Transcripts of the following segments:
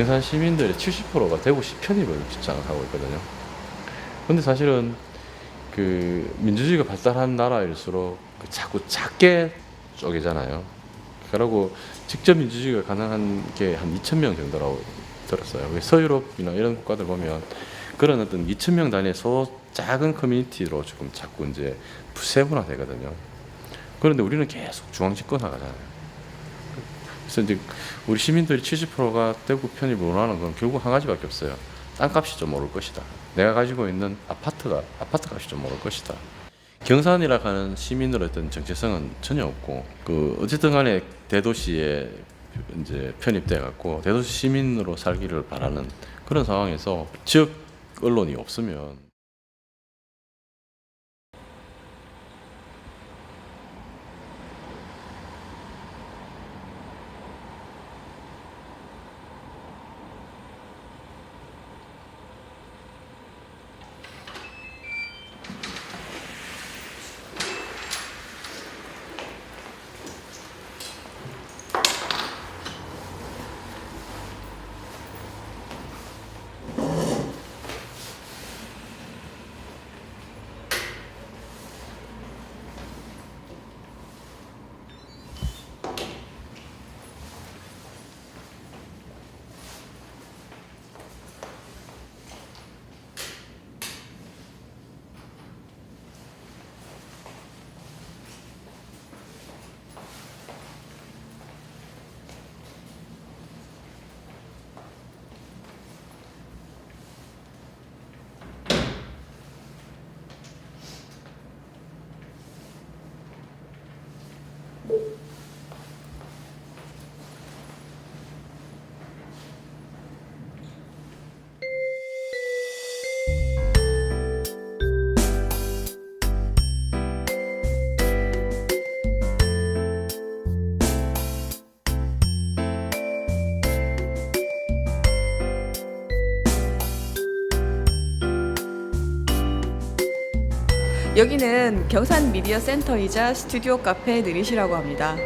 경산 시민들의 70%가 대구시 편입을 주장을 하고 있거든요. 근데 사실은 그 민주주의가 발달한 나라일수록 자꾸 작게 쪼개잖아요. 그러고 직접 민주주의가 가능한 게 한 2,000명 정도라고 들었어요. 서유럽이나 이런 국가들 보면 그런 어떤 2,000명 단위의 작은 커뮤니티로 지금 자꾸 이제 세분화 되거든요. 그런데 우리는 계속 중앙 집권화가잖아요. 그래서 이제 우리 시민들이 70%가 대구 편입을 원하는 건 결국 한 가지밖에 없어요. 땅값이 좀 오를 것이다. 내가 가지고 있는 아파트 값이 좀 오를 것이다. 경산이라 하는 시민으로 어떤 정체성은 전혀 없고, 어쨌든 간에 대도시에 이제 편입돼 갖고 대도시 시민으로 살기를 바라는 그런 상황에서 지역 언론이 없으면 여기는 경산 미디어 센터이자 스튜디오 카페 느릿이라고 합니다.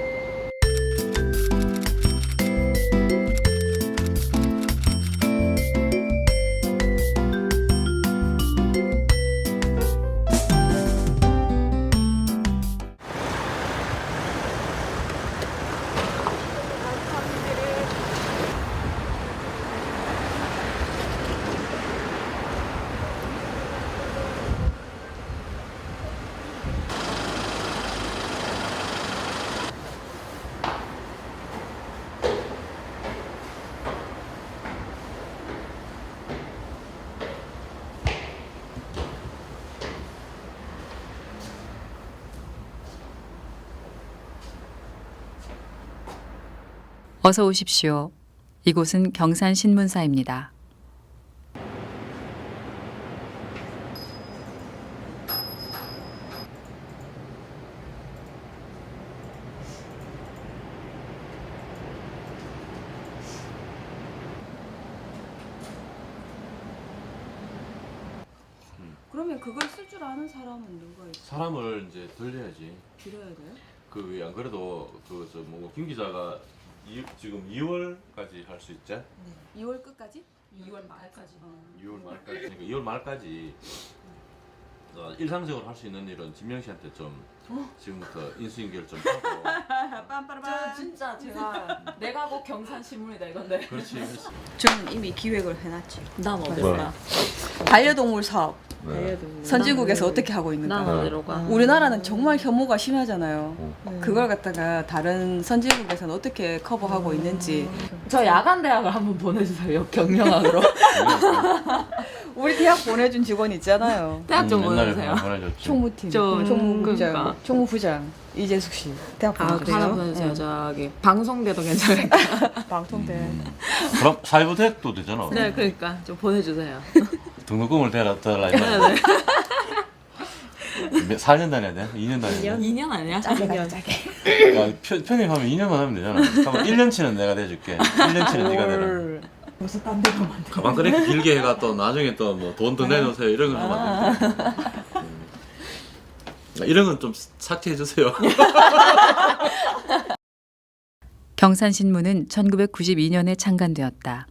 어서 오십시오. 이곳은 경산 신문사입니다. 그러면 그걸 쓸 줄 아는 사람은 누가 있어? 사람을 이제 돌려야지. 빌어야 돼요? 안 그래도 김 기자가 지금 2월까지 할 수 있지? 네. 2월 끝까지? 2월 말까지. 2월 말까지. 그러니까 2월 말까지 일상적으로 할 수 있는 일은 진명 씨한테 좀 지금부터 인수인계를 좀 하고. 빰빠라밤. 진짜 제가 내가 곧 경산 신문이다 이건데. 그렇지. 저는 이미 기획을 해놨지. 난 어디로 뭐야? 가? 반려동물 사업. 네. 선진국에서 어떻게 하고 있는가. 난 어디로 가? 우리나라는 정말 혐오가 심하잖아요. 어. 그걸 갖다가 다른 선진국에서는 어떻게 커버하고 있는지. 저 야간 대학을 한번 보내주세요. 경영학으로. 우리 대학 보내준 직원 있잖아요. 대학 좀 옛날에 보내주세요. 보내줬지. 총무팀, 좀, 총무부장, 그러니까. 총무부장 이재숙 씨. 대학 아, 보내주세요. 하나 보내주세요. 저기 방송대도 괜찮을까? 방통대. 그럼 사회부대도 되잖아. 네, 그러니까 좀 보내주세요. 등록금을 대라 네, 이거. 네. 4년 다녀야 돼? 2년 다녀야 돼? 2년 아니야? 짜게 가자, 짜게. 야, 편입하면 2년만 하면 되잖아. 그럼 1년치는 내가 내줄게. 1년치는 네가 내라. 벌써 딴 데가 만들어. 가방 그렇게 길게 해가 또 나중에 또 뭐 돈 더 내놓으세요 이런 거 하면 안 돼. 이런 건 좀 삭제해 주세요. 경산신문은 1992년에 창간되었다.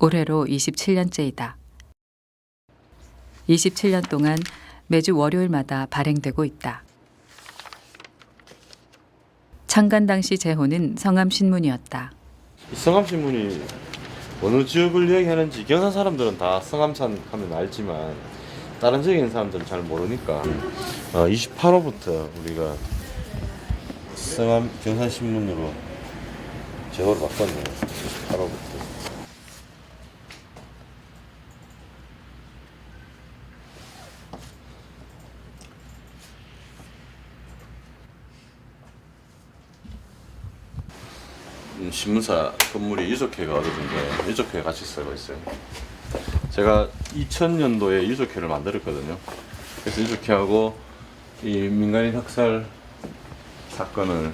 올해로 27년째이다. 27년 동안 매주 월요일마다 발행되고 있다. 창간 당시 제호는 성암신문이었다. 성암신문이 어느 지역을 얘기하는지 경산 사람들은 다 성암산 하면 알지만 다른 지역에 있는 사람들은 잘 모르니까 28호부터 우리가 성암 경산신문으로 제호를 바꿨네요. 28호부터. 신문사 건물이 유족회가 얻어진데 유족회 같이 쓰고 있어요. 제가 2000년도에 유족회를 만들었거든요. 그래서 유족회하고 이 민간인 학살 사건을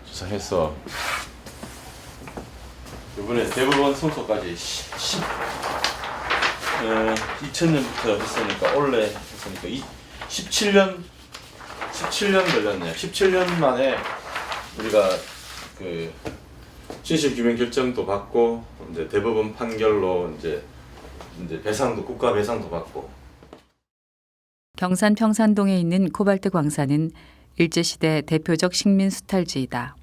조사해서 이번에 대법원 승소까지 2000년부터 했으니까 올해 했으니까 17년 걸렸네요. 17년 만에 우리가 그 진실 규명 결정도 받고 이제 대법원 판결로 이제 배상도 국가 배상도 받고. 경산 평산동에 있는 코발트 광산은 일제시대 대표적 식민 수탈지이다.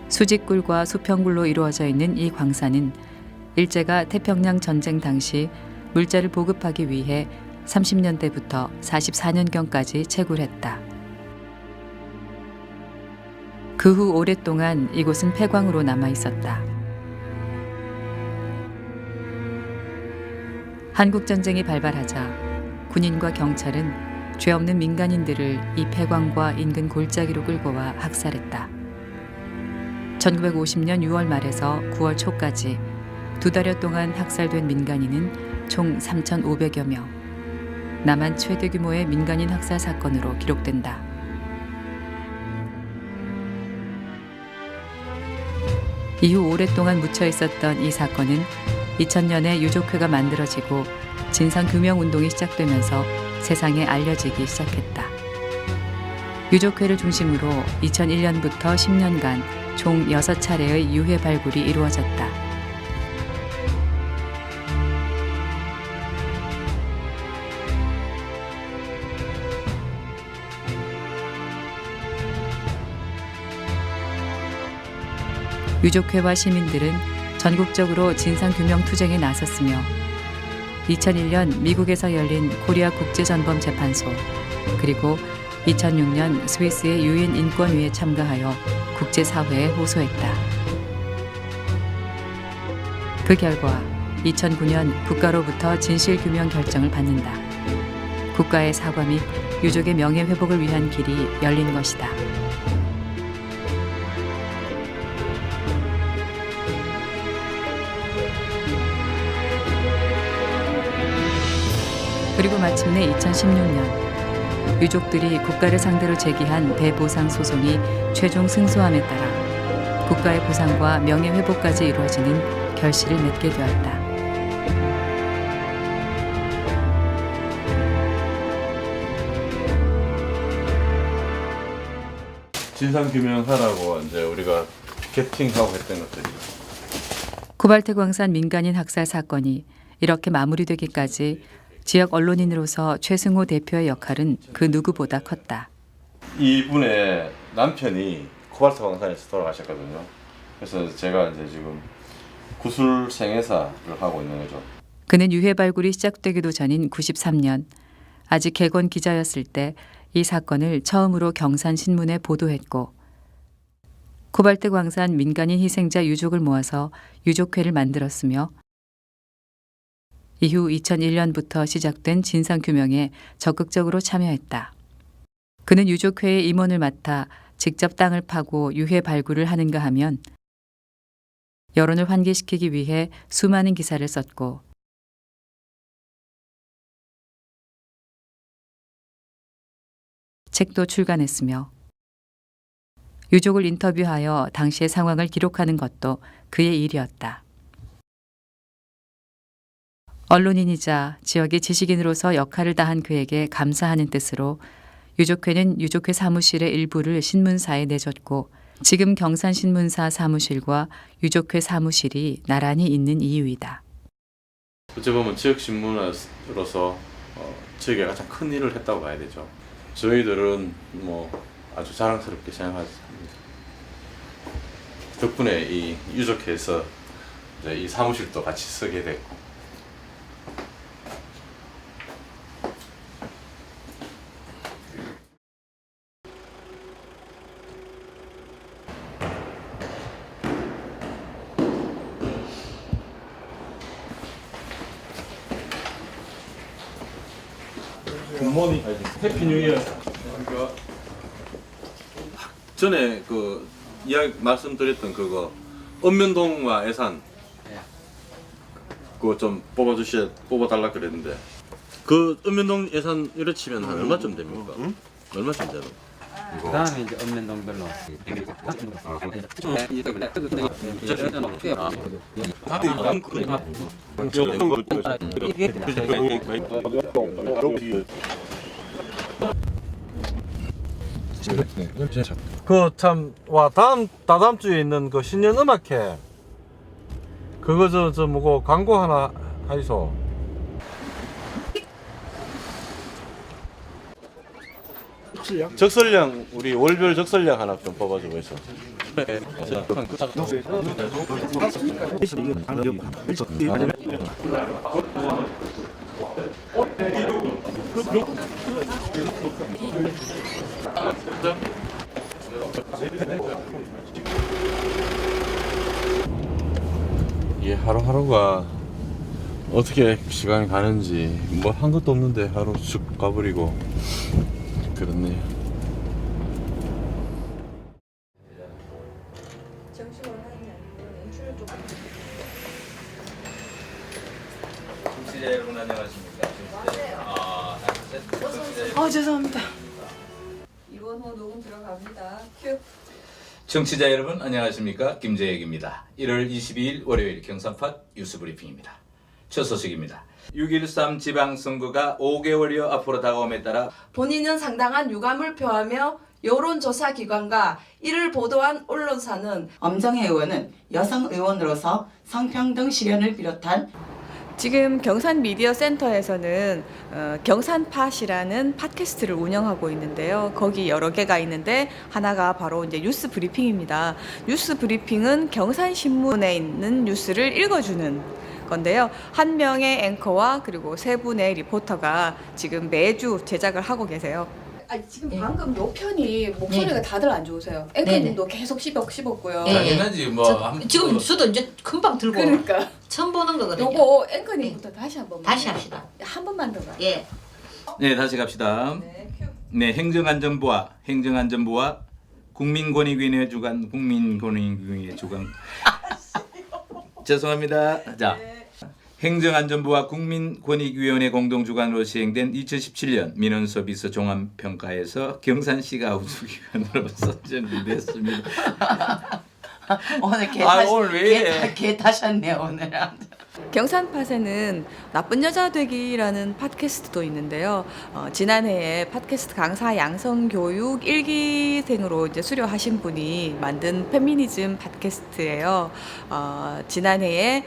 수직굴과 수평굴로 이루어져 있는 이 광산은 일제가 태평양 전쟁 당시 물자를 보급하기 위해 30년대부터 44년경까지 채굴했다. 그 후 오랫동안 이곳은 폐광으로 남아 있었다. 한국전쟁이 발발하자 군인과 경찰은 죄 없는 민간인들을 이 폐광과 인근 골짜기로 끌고 와 학살했다. 1950년 6월 말에서 9월 초까지 2달여 동안 학살된 민간인은 총 3,500여 명. 남한 최대 규모의 민간인 학살 사건으로 기록된다. 이후 오랫동안 묻혀 있었던 이 사건은 2000년에 유족회가 만들어지고 진상규명운동이 시작되면서 세상에 알려지기 시작했다. 유족회를 중심으로 2001년부터 10년간 총 6차례의 유해 발굴이 이루어졌다. 유족회와 시민들은 전국적으로 진상규명 투쟁에 나섰으며 2001년 미국에서 열린 코리아 국제전범재판소 그리고 2006년 스위스의 유엔 인권위에 참가하여 국제사회에 호소했다. 그 결과 2009년 국가로부터 진실규명 결정을 받는다. 국가의 사과 및 유족의 명예회복을 위한 길이 열린 것이다. 그리고 마침내 2016년 유족들이 국가를 상대로 제기한 대보상 소송이 최종 승소함에 따라 국가의 보상과 명예회복까지 이루어지는 결실을 맺게 되었다. 진상규명하라고 이제 우리가 피켓팅하고 했던 것들이. 코발트 광산 민간인 학살 사건이 이렇게 마무리되기까지 지역 언론인으로서 최승호 대표의 역할은 그 누구보다 컸다. 이분의 남편이 코발트 광산에서 돌아가셨거든요. 그래서 제가 이제 지금 구술 생애사를 하고 있는 거죠. 그는 유해 발굴이 시작되기도 전인 93년 아직 객원 기자였을 때 이 사건을 처음으로 경산신문에 보도했고 코발트 광산 민간인 희생자 유족을 모아서 유족회를 만들었으며 이후 2001년부터 시작된 진상규명에 적극적으로 참여했다. 그는 유족회의 임원을 맡아 직접 땅을 파고 유해 발굴을 하는가 하면 여론을 환기시키기 위해 수많은 기사를 썼고 책도 출간했으며 유족을 인터뷰하여 당시의 상황을 기록하는 것도 그의 일이었다. 언론인이자 지역의 지식인으로서 역할을 다한 그에게 감사하는 뜻으로 유족회는 유족회 사무실의 일부를 신문사에 내줬고 지금 경산신문사 사무실과 유족회 사무실이 나란히 있는 이유이다. 어찌 보면 지역 신문으로서 지역에 가장 큰 일을 했다고 봐야 되죠. 저희들은 뭐 아주 자랑스럽게 생각합니다. 덕분에 이 유족회에서 이제 이 사무실도 같이 쓰게 됐고. 굿모닝. 해피 뉴 이어. 전에 그 이야기 말씀드렸던 그거 읍면동과 애산 그거 좀 뽑아달라 그랬는데 그 읍면동 애산 이래 치면 한 얼마쯤 됩니까? 얼마쯤 되나? 그다음에 이제 읍면동별로 그 참 와 다다음 주에 있는 그 신년 음악회 그거 저 뭐고 광고 하나 하이소. 적설량 우리 월별 적설량 하나 좀 뽑아주고 있어. 이게 하루하루가 어떻게 시간이 가는지 뭐 한 것도 없는데 하루 쭉 가버리고 그렇네요. 청취자 여러분 안녕하십니까? 죄송합니다. 이번 호 녹음 들어갑니다. 큐. 청취자 여러분 안녕하십니까? 김재혁입니다. 1월 22일 월요일 경산팟 뉴스브리핑입니다. 첫 소식입니다. 6.13 지방선거가 5개월여 앞으로 다가옴에 따라 본인은 상당한 유감을 표하며 여론조사 기관과 이를 보도한 언론사는 엄정혜 의원은 여성 의원으로서 성평등 실현을 비롯한 지금 경산 미디어 센터에서는 경산팟이라는 팟캐스트를 운영하고 있는데요. 거기 여러 개가 있는데 하나가 바로 이제 뉴스 브리핑입니다. 뉴스 브리핑은 경산신문에 있는 뉴스를 읽어주는 건데요. 한 명의 앵커와 그리고 세 분의 리포터가 지금 매주 제작을 하고 계세요. 지금 방금 요 편이 목소리가 다들 안 좋으세요. 앵커님도 계속 씹었고요. 당연하지 뭐 지금 수도 이제 금방 들고 그러니까 처음 보는 거거든요. 요거 앵커님부터 다시 한번 다시 합시다. 한 번만 더 가. 예. 네 다시 갑시다. 네 행정안전부와 국민권익위원회 주관 죄송합니다. 자 행정안전부와 국민권익위원회 공동주관으로 시행된 2017년 민원서비스 종합평가에서 경산시가 우수기관으로 선정됐습니다. 오늘 오늘 왜 이래? 개 타셨네 오늘. 경산팟에는 나쁜 여자 되기라는 팟캐스트도 있는데요. 지난해에 팟캐스트 강사 양성교육 1기생으로 이제 수료하신 분이 만든 페미니즘 팟캐스트예요. 지난해에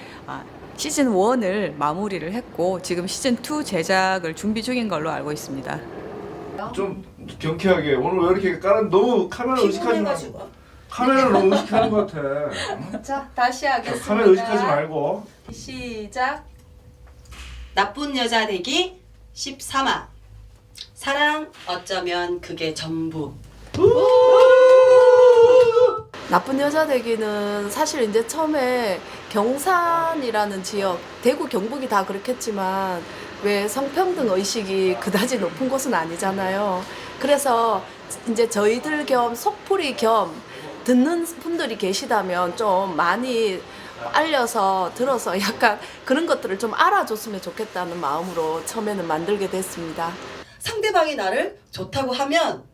시즌 1을 마무리를 했고 지금 시즌 2 제작을 준비 중인 걸로 알고 있습니다. 좀 경쾌하게 오늘 왜 이렇게 너무 카메라 의식하지 말고 카메라를 너무 의식하는 것 같아. 자 다시 하겠습니다. 카메라 의식하지 말고. 시작. 나쁜 여자 되기 13화 사랑 어쩌면 그게 전부. 나쁜 여자 되기는 사실 이제 처음에 경산이라는 지역, 대구 경북이 다 그렇겠지만 왜 성평등 의식이 그다지 높은 곳은 아니잖아요. 그래서 이제 저희들 겸 속풀이 겸 듣는 분들이 계시다면 좀 많이 알려서 들어서 약간 그런 것들을 좀 알아줬으면 좋겠다는 마음으로 처음에는 만들게 됐습니다. 상대방이 나를 좋다고 하면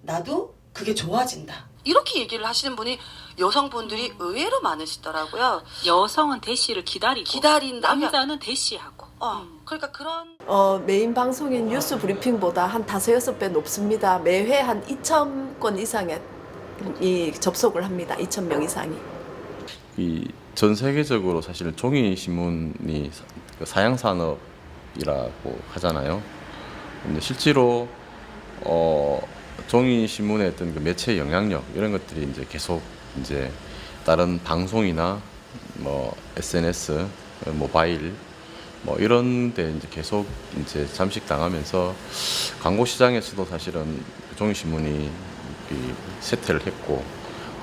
나도 그게 좋아진다. 이렇게 얘기를 하시는 분이 여성분들이 의외로 많으시더라고요. 여성은 대시를 기다린다면 남자는 대시하고 그러니까 그런 메인 방송인 뉴스 브리핑보다 한 5-6배 높습니다. 매회 한 2,000건 이상의 이 접속을 합니다. 2,000명 이상이. 이 전 세계적으로 사실 종이 신문이 사양 산업이라고 하잖아요. 근데 실제로 종이 신문의 어떤 그 매체 영향력 이런 것들이 이제 계속 이제 다른 방송이나 뭐 SNS, 모바일 뭐 이런 데 이제 계속 이제 잠식당하면서 광고 시장에서도 사실은 종이 신문이 쇠퇴를 했고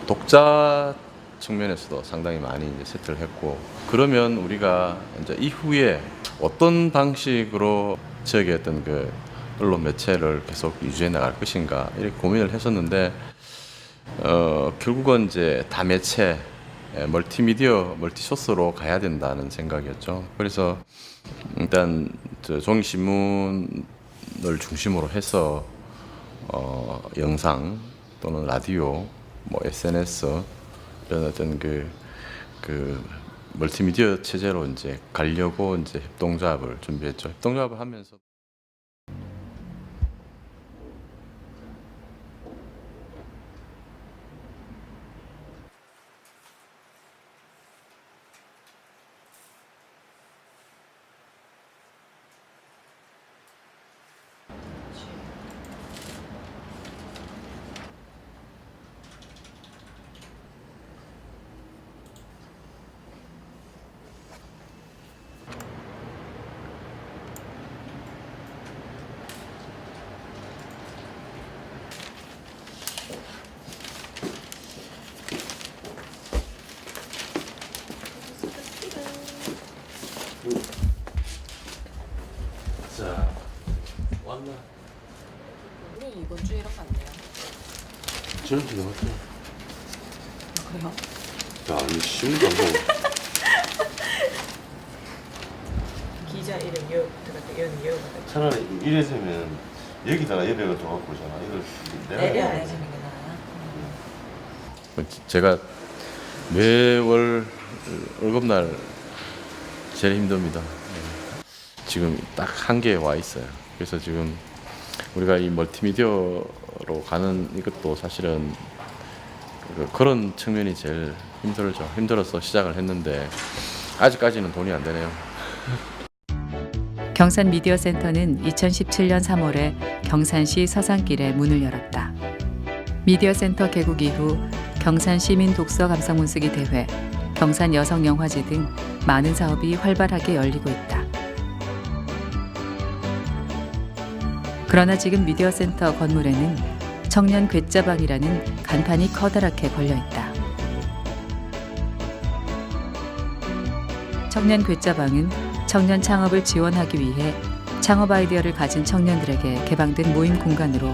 독자 측면에서도 상당히 많이 이제 쇠퇴를 했고 그러면 우리가 이제 이후에 어떤 방식으로 지역의 어떤 그 언론 매체를 계속 유지해 나갈 것인가 이렇게 고민을 했었는데 결국은 이제 다매체 멀티미디어 멀티소스로 가야 된다는 생각이었죠. 그래서 일단 종이 신문을 중심으로 해서 영상 또는 라디오, 뭐 SNS 이런 어떤 그 멀티미디어 체제로 이제 가려고 이제 협동조합을 준비했죠. 협동조합을 하면서 자 왔나? 우리 이번 주에 이렇게 안 돼요. 저런 게 나왔죠. 그래요? 야, 이 신문도 안 보고. 기자 이름 여기다가 여기다가 차라리 이래서면 여기다가 여백을 더 갖고 오잖아. 이걸 내려야 되는 게 나아요. 제가 매월 월급날 제일 힘듭니다. 지금 딱 한계에 와 있어요. 그래서 지금 우리가 이 멀티미디어로 가는 이것도 사실은 그런 측면이 제일 힘들죠. 힘들어서 시작을 했는데 아직까지는 돈이 안 되네요. 경산 미디어 센터는 2017년 3월에 경산시 서산길에 문을 열었다. 미디어 센터 개국 이후 경산 시민 독서 감상문 쓰기 대회, 경산 여성 영화제 등 많은 사업이 활발하게 열리고 있다. 그러나 지금 미디어 센터 건물에는 청년 괴짜방이라는 간판이 커다랗게 걸려 있다. 청년 괴짜방은 청년 창업을 지원하기 위해 창업 아이디어를 가진 청년들에게 개방된 모임 공간으로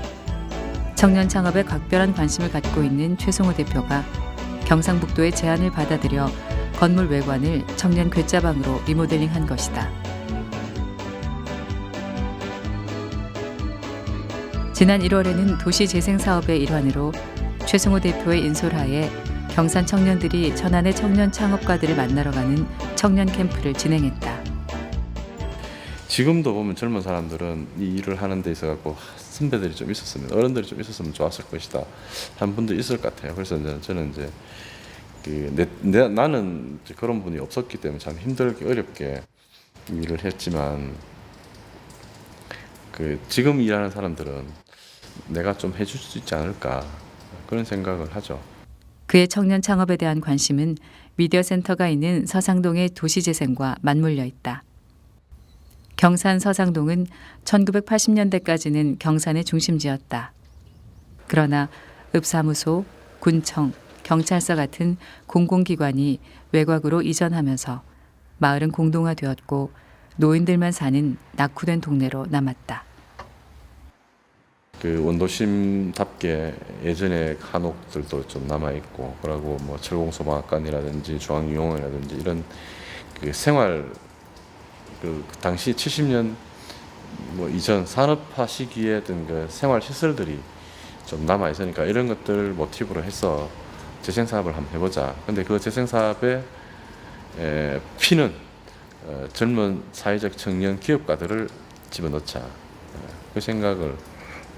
청년 창업에 각별한 관심을 갖고 있는 최송호 대표가 경상북도의 제안을 받아들여 건물 외관을 청년 괴짜방으로 리모델링한 것이다. 지난 1월에는 도시재생 사업의 일환으로 최송호 대표의 인솔하에 경산 청년들이 천안의 청년 창업가들을 만나러 가는 청년 캠프를 진행했다. 지금도 보면 젊은 사람들은 이 일을 하는 데 있어 갖고 선배들이 좀 있었으면 어른들이 좀 있었으면 좋았을 것이다 한 분도 있을 것 같아요. 그래서 이제 저는 이제 나는 이제 그런 분이 없었기 때문에 참 힘들게 어렵게 일을 했지만 지금 일하는 사람들은 내가 좀 해줄 수 있지 않을까 그런 생각을 하죠. 그의 청년 창업에 대한 관심은 미디어 센터가 있는 서상동의 도시재생과 맞물려 있다. 경산 서상동은 1980년대까지는 경산의 중심지였다. 그러나 읍사무소, 군청, 경찰서 같은 공공기관이 외곽으로 이전하면서 마을은 공동화되었고 노인들만 사는 낙후된 동네로 남았다. 원도심답게 예전에 한옥들도 좀 남아 있고, 그리고 뭐 철공소방학관이라든지 중앙유용원이라든지 이런 생활 당시 70년 뭐 이전 산업화 시기에 어떤 생활 시설들이 좀 남아 있으니까 이런 것들 모티브로 해서 재생 사업을 한번 해보자. 근데 그 재생 사업의 피는 젊은 사회적 청년 기업가들을 집어넣자 그 생각을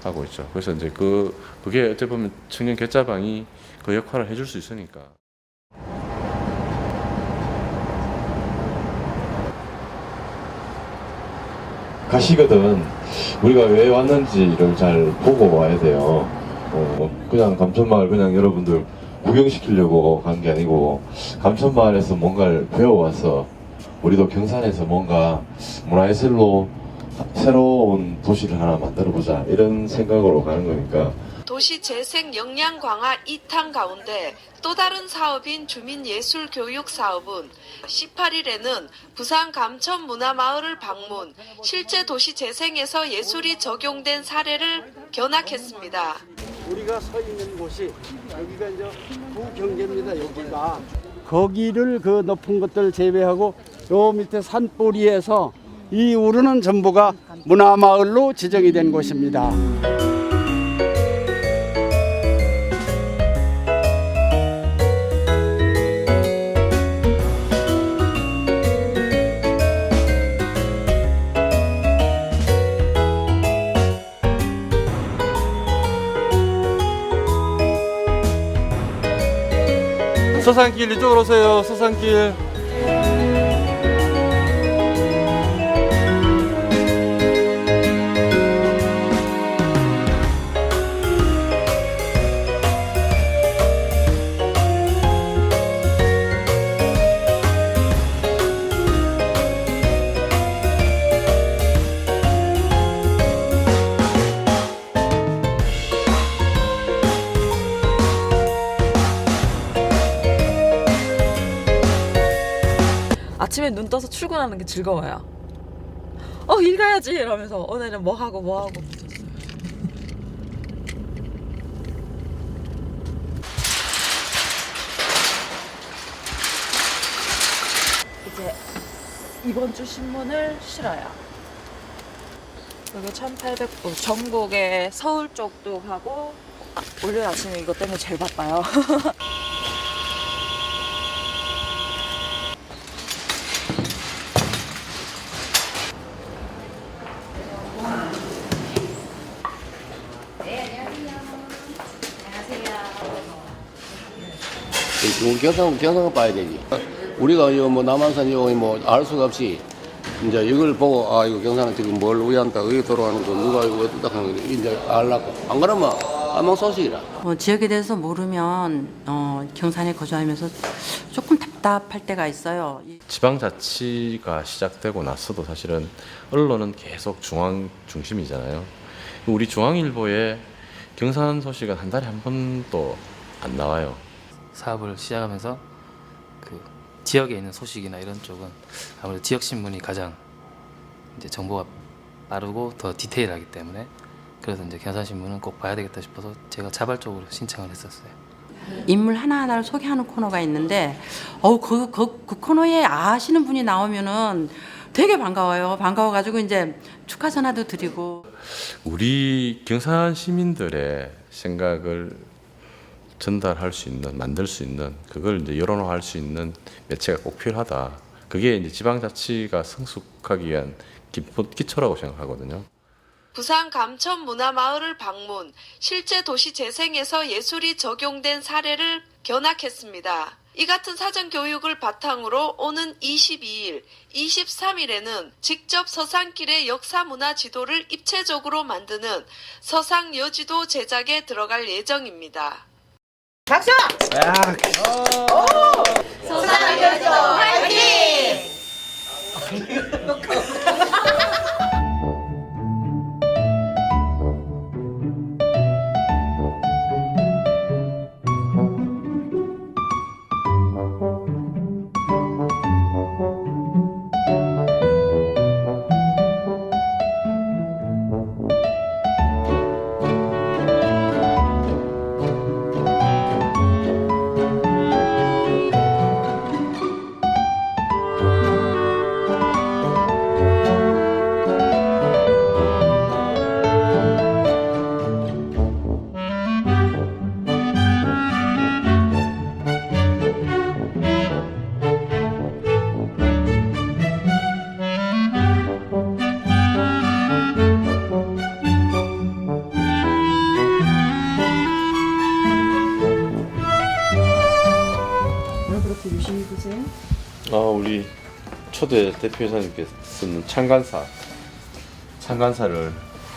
하고 있죠. 그래서 이제 그게 어떻게 보면 청년 결자방이 그 역할을 해줄 수 있으니까. 가시거든 우리가 왜 왔는지를 잘 보고 와야 돼요. 그냥 감천마을 그냥 여러분들 구경시키려고 간 게 아니고 감천마을에서 뭔가를 배워와서 우리도 경산에서 뭔가 문화예술로 새로운 도시를 하나 만들어보자 이런 생각으로 가는 거니까. 도시 재생 역량 강화 2탄 가운데 또 다른 사업인 주민예술교육 사업은 18일에는 부산 감천문화마을을 방문, 실제 도시 재생에서 예술이 적용된 사례를 견학했습니다. 우리가 서 있는 곳이 여기가 이제 부경계입니다. 여기가 거기를 그 높은 것들 제외하고 요 밑에 산뿌리에서 이 우르는 전부가 문화마을로 지정이 된 곳입니다. 서산길 이쪽으로 오세요. 서산길. 아침에 눈 떠서 출근하는 게 즐거워요. 일 가야지 이러면서 오늘은 뭐 하고 이제 이번 주 신문을 실어요. 여기 1800부 전국의 서울 쪽도 하고 월요일 아침에 이것 때문에 제일 바빠요. 경상을 봐야 되지. 우리가 뭐 남한산 뭐 알 수가 없이 이제 이걸 보고 이거 경상은 지금 뭘 위한다, 왜 돌아가는 거, 누가 이거 왜 뜯다 하는 거 이제 알라고. 안 그러면 안망소식이라. 지역에 대해서 모르면 경산에 거주하면서 조금 답답할 때가 있어요. 지방자치가 시작되고 나서도 사실은 언론은 계속 중앙 중심이잖아요. 우리 중앙일보에 경산 소식은 한 달에 한 번도 안 나와요. 사업을 시작하면서 그 지역에 있는 소식이나 이런 쪽은 아무래도 지역 신문이 가장 이제 정보가 빠르고 더 디테일하기 때문에 그래서 이제 경산 신문은 꼭 봐야 되겠다 싶어서 제가 자발적으로 신청을 했었어요. 인물 하나하나를 소개하는 코너가 있는데 그 코너에 아시는 분이 나오면은 되게 반가워요. 반가워가지고 이제 축하 전화도 드리고. 우리 경산 시민들의 생각을 전달할 수 있는, 만들 수 있는, 그걸 이제 여론화할 수 있는 매체가 꼭 필요하다. 그게 이제 지방자치가 성숙하기 위한 기초라고 생각하거든요. 부산 감천문화마을을 방문, 실제 도시 재생에서 예술이 적용된 사례를 견학했습니다. 이 같은 사전 교육을 바탕으로 오는 22일, 23일에는 직접 서산길의 역사문화 지도를 입체적으로 만드는 서상여지도 제작에 들어갈 예정입니다. 박수! 서상여지도 화이팅! 초대 대표이사님께서 쓰는 창간사를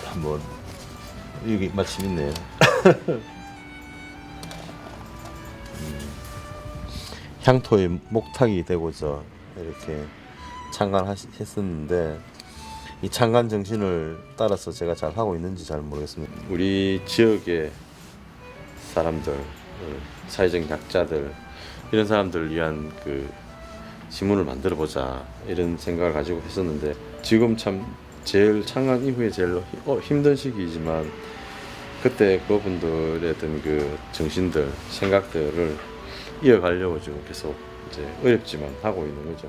한번 여기 마침 있네요. 향토의 목탁이 되고자 이렇게 창간했었는데 이 창간 정신을 따라서 제가 잘 하고 있는지 잘 모르겠습니다. 우리 지역의 사람들, 사회적 약자들 이런 사람들을 위한 그 지문을 만들어 보자 이런 생각을 가지고 했었는데 지금 참 제일 창간 이후에 제일 힘든 시기이지만 그때 그분들의 어떤 그 정신들, 생각들을 이어가려고 지금 계속 이제 어렵지만 하고 있는 거죠.